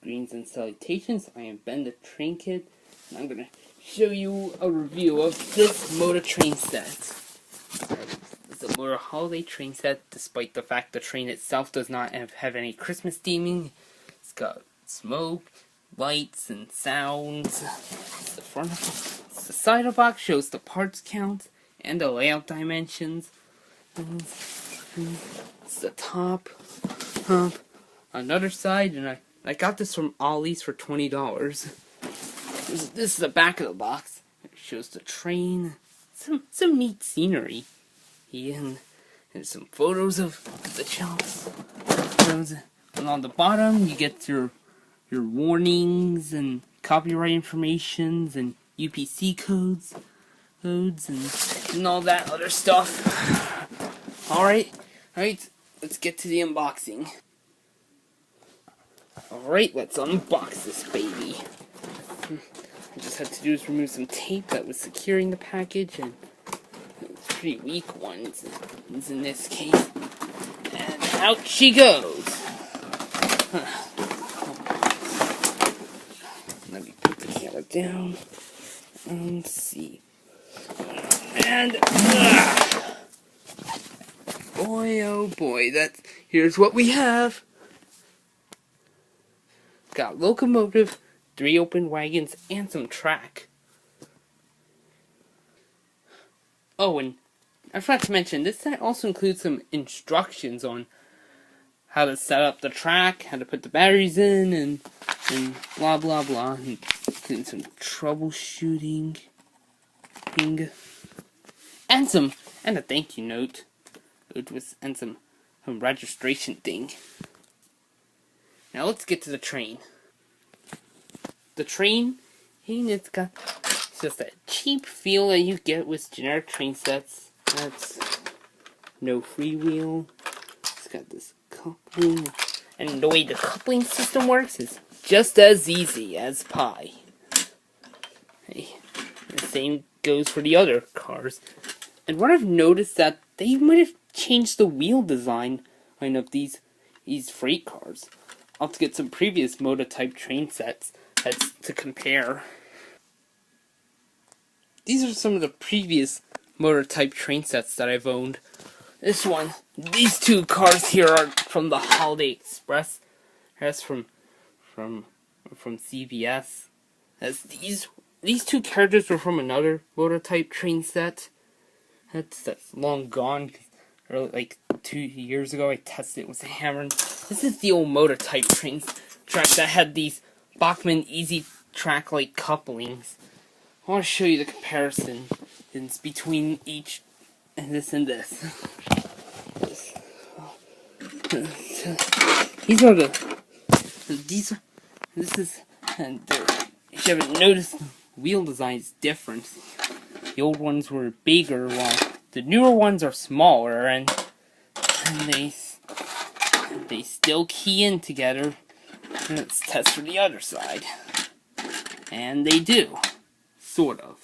Greens and salutations. I am Ben the Train Kid, and I'm gonna show you a review of this MOTA Train set. It's a MOTA holiday train set, despite the fact the train itself does not have any Christmas theming. It's got smoke, lights, and sounds. The front of the side of the box shows the parts count and the layout dimensions. It's the top. Another side, and I got this from Ollie's for $20. This is the back of the box. It shows the train, some neat scenery, and some photos of the chumps. And on the bottom, you get your warnings and copyright informations and UPC codes, and all that other stuff. Alright, let's get to the unboxing. Alright, let's unbox this baby. I just had to do is remove some tape that was securing the package, and it was pretty weak ones in this case. And out she goes. Let me put the camera down and see. And boy, oh boy, here's what we have. Got locomotive, 3 open wagons, and some track. Oh, and I forgot to mention, this set also includes some instructions on how to set up the track, how to put the batteries in, and blah blah blah, and some troubleshooting, and a thank you note, and some registration thing. Now let's get to the train. The train, it's just a cheap feel that you get with generic train sets. That's no freewheel. It's got this coupling, and the way the coupling system works is just as easy as pie. Hey, the same goes for the other cars. And what I've noticed that they might have changed the wheel design of these freight cars. I'll have to get some previous MOTA type train sets to compare. These are some of the previous MOTA type train sets that I've owned. These two cars here are from the Holiday Express. That's from CVS. These two characters were from another MOTA type train set. That's long gone. Like 2 years ago, I tested it with a hammer. This is the old MOTA type train track that had these Bachmann Easy Track like couplings. I want to show you the comparison between each and this. And if you haven't noticed, the wheel design is different. The old ones were bigger, while the newer ones are smaller, and they still key in together. And let's test for the other side. And they do. Sort of.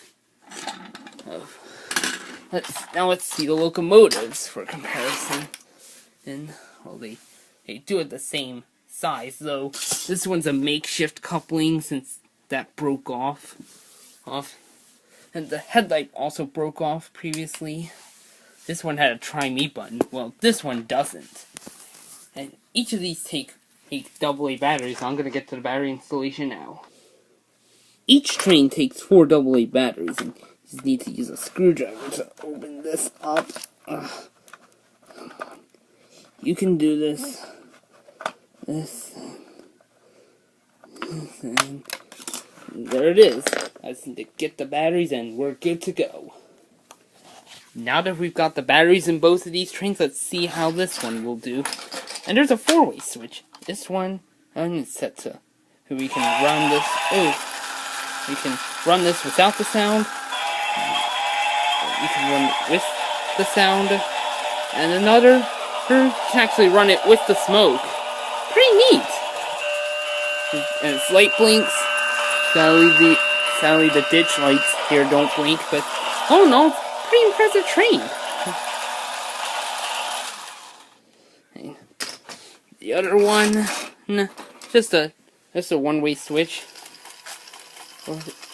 Let's see the locomotives for comparison. And, well, they do it the same size, though this one's a makeshift coupling since that broke off. And the headlight also broke off previously. This one had a try me button. Well, this one doesn't. And each of these take AA batteries, so I'm going to get to the battery installation now. Each train takes 4 AA batteries, and you just need to use a screwdriver to open this up. You can do this. And there it is. I just need to get the batteries and we're good to go. Now that we've got the batteries in both of these trains, let's see how this one will do. And there's a 4-way switch. This one, it's set to, we can run this, we can run this without the sound. You can run it with the sound. And another, you can actually run it with the smoke. Pretty neat. And its light blinks. Sadly the ditch lights here don't blink, but oh no, pretty impressive train. The other one, just a This is a one-way switch.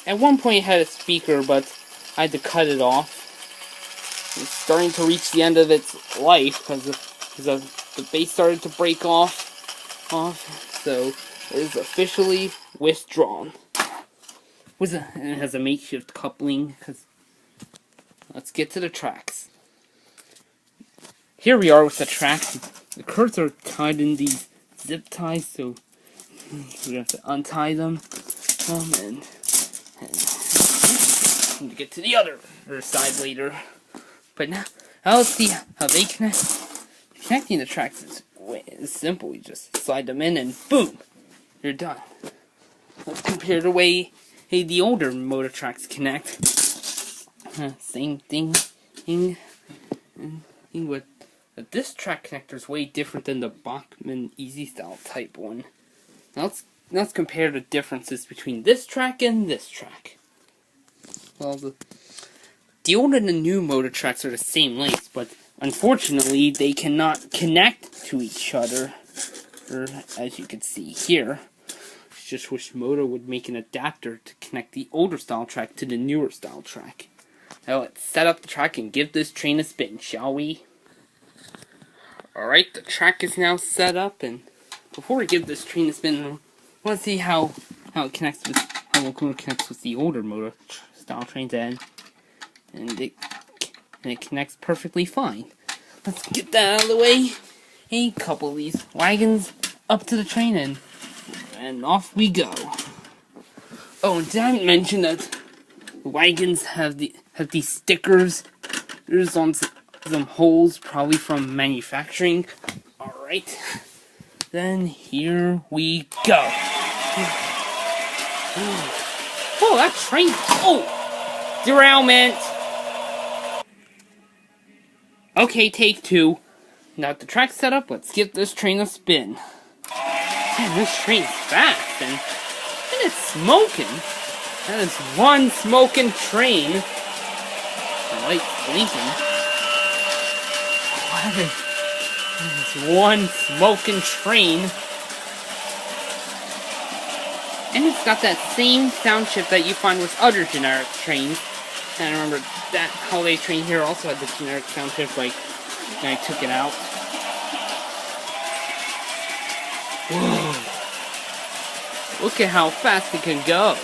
At one point it had a speaker, but I had to cut it off. It's starting to reach the end of its life because the base started to break off. So it is officially withdrawn. And it has a makeshift coupling. Let's get to the tracks. Here we are with the tracks. The curves are tied in these zip ties, so we have to untie them. And to get to the other side later. But now let's see how they connect. Connecting the tracks is simple. You just slide them in and boom, you're done. Let's compare the way the older MOTA tracks connect. Same thing. But this track connector is way different than the Bachmann Easy Style type one. Now let's compare the differences between this track and this track. Well, the old and the new MOTA tracks are the same length, but unfortunately they cannot connect to each other. As you can see here. I just wish MOTA would make an adapter to connect the older style track to the newer style track. Now let's set up the track and give this train a spin, shall we? Alright, the track is now set up, and before we give this train a spin, I want to see how it connects with locomotive connects with the older MOTA style trains, and it connects perfectly fine. Let's get that out of the way. A couple of these wagons up to the train, and off we go. Oh, and did I mention that the wagons have these stickers? There's on some holes, probably from manufacturing. Alright, then here we go. Oh, that train! Oh! Derailment! Okay, take two. Now that the track's set up, let's give this train a spin. Man, this train's fast, and it's smoking. That is one smoking train. The light's blinking. That is one smoking train. And it's got that same sound chip that you find with other generic trains. And I remember that holiday train here also had the generic sound chip, and I took it out. Whoa. Look at how fast it can go.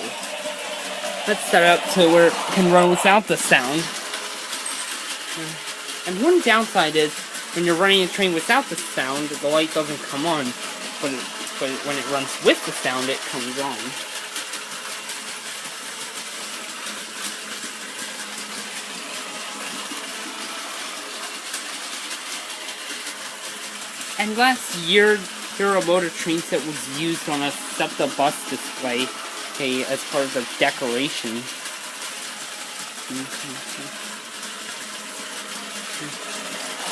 Let's set it up to where it can run without the sound. And one downside is, when you're running a train without the sound, the light doesn't come on. But when it runs with the sound, it comes on. And last year, there were a MOTA train set was used on a SEPTA bus display as part of the decoration.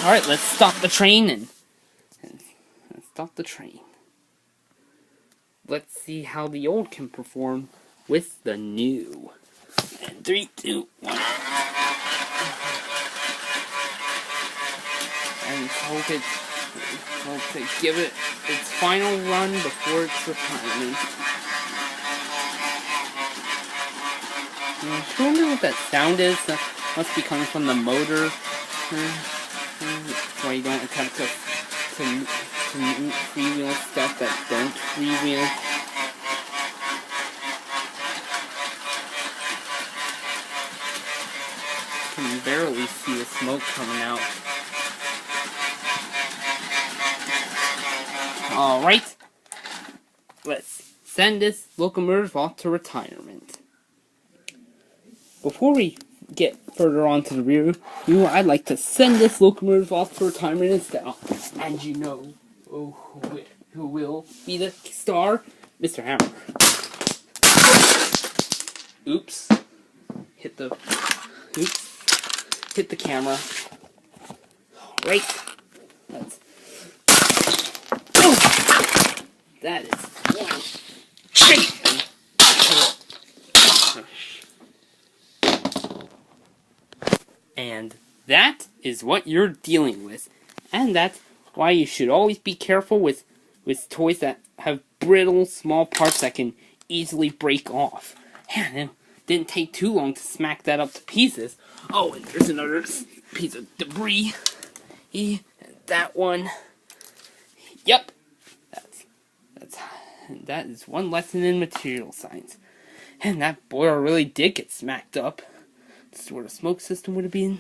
Alright, let's stop the train and stop the train. Let's see how the old can perform with the new. And 3, 2, 1. And hope to give it its final run before its retirement. I wonder what that sound is. That must be coming from the motor. That's why you don't attempt to freewheel stuff that don't freewheel. You can barely see the smoke coming out. Alright, let's send this locomotive off to retirement. Before we get further on to the rear, I'd like to send this locomotive off to retirement in style. And you know who will be the star? Mr. Hammer. Oops. Hit the camera. Alright. That is one shaking. And that is what you're dealing with. And that's why you should always be careful with with toys that have brittle, small parts that can easily break off. And it didn't take too long to smack that up to pieces. Oh, and there's another piece of debris. That one. Yep. That is one lesson in material science. And that boiler really did get smacked up. This is where the smoke system would have been.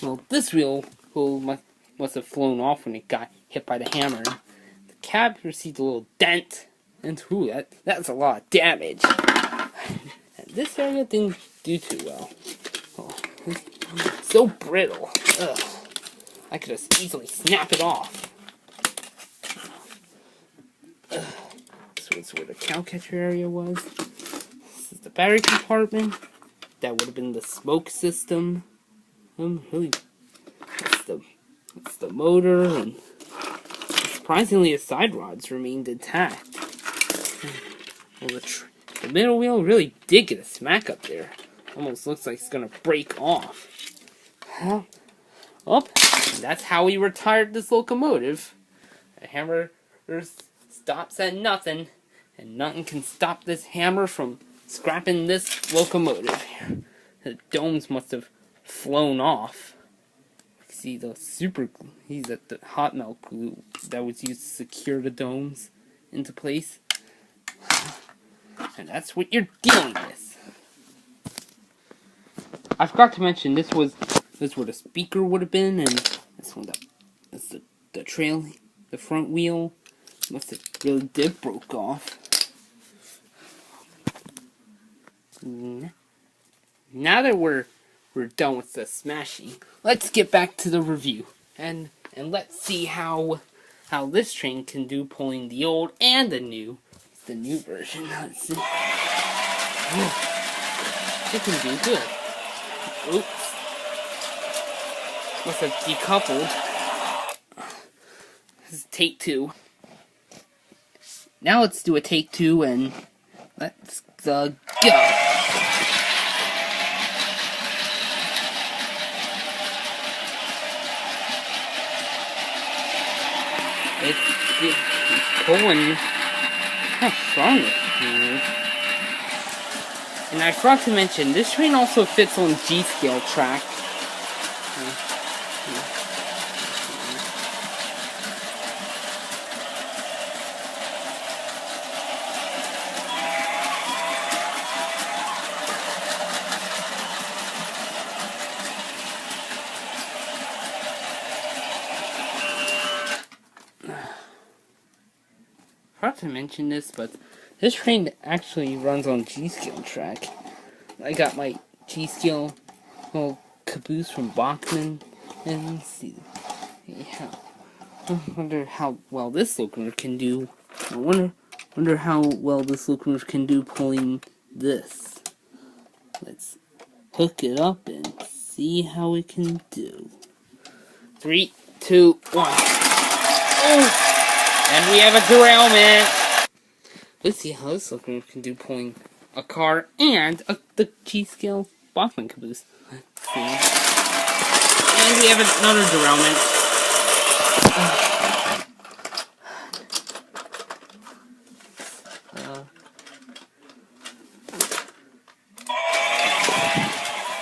Well, this wheel must have flown off when it got hit by the hammer. The cab received a little dent. And that's a lot of damage. And this area didn't do too well. Oh, it's so brittle. Ugh. I could just easily snap it off. This was where the cow catcher area was. This is the battery compartment. That would have been the smoke system. Really, it's the motor, and surprisingly, the side rods remained intact. Well, the middle wheel really did get a smack up there. Almost looks like it's gonna break off. Well, that's how we retired this locomotive. The hammer stops at nothing, and nothing can stop this hammer from scrapping this locomotive. The domes must have flown off. See the super glue. He's at the hot melt glue that was used to secure the domes into place. And that's what you're dealing with. I forgot to mention this where the speaker would have been, and that's the trail, the front wheel must have really did broke off. Now that we're done with the smashing, let's get back to the review and let's see how this train can do pulling the old and the new version. Let's see. It can do good. Oops. Must have decoupled. This is take 2. Now let's do a take 2 and let's go. It's pulling. How strong it is. And I forgot to mention, this train also fits on G-scale track. I forgot to mention this, but this train actually runs on G-scale track. I got my G-scale little caboose from Bachman, and let's see. Yeah. I wonder how well this locomotive can do. I wonder how well this locomotive can do pulling this. Let's hook it up and see how it can do. 3, 2, 1. Oh! And we have a derailment! Let's see how this locomotive can do pulling a car and the G-scale Bachman caboose. Let's see. And we have another derailment.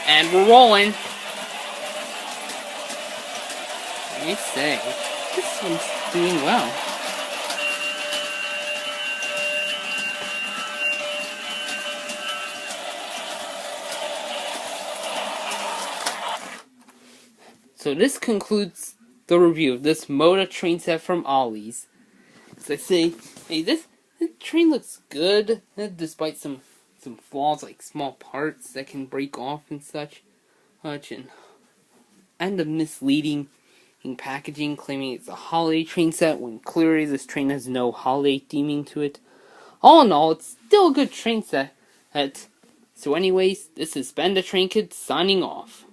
And we're rolling. I say, this one's doing well. So this concludes the review of this MOTA train set from Ollie's. As I say, hey, this train looks good, despite some flaws like small parts that can break off and such, and the misleading packaging claiming it's a holiday train set when clearly this train has no holiday theming to it. All in all, it's still a good train set. So anyways, this is Ben the Train Kid signing off.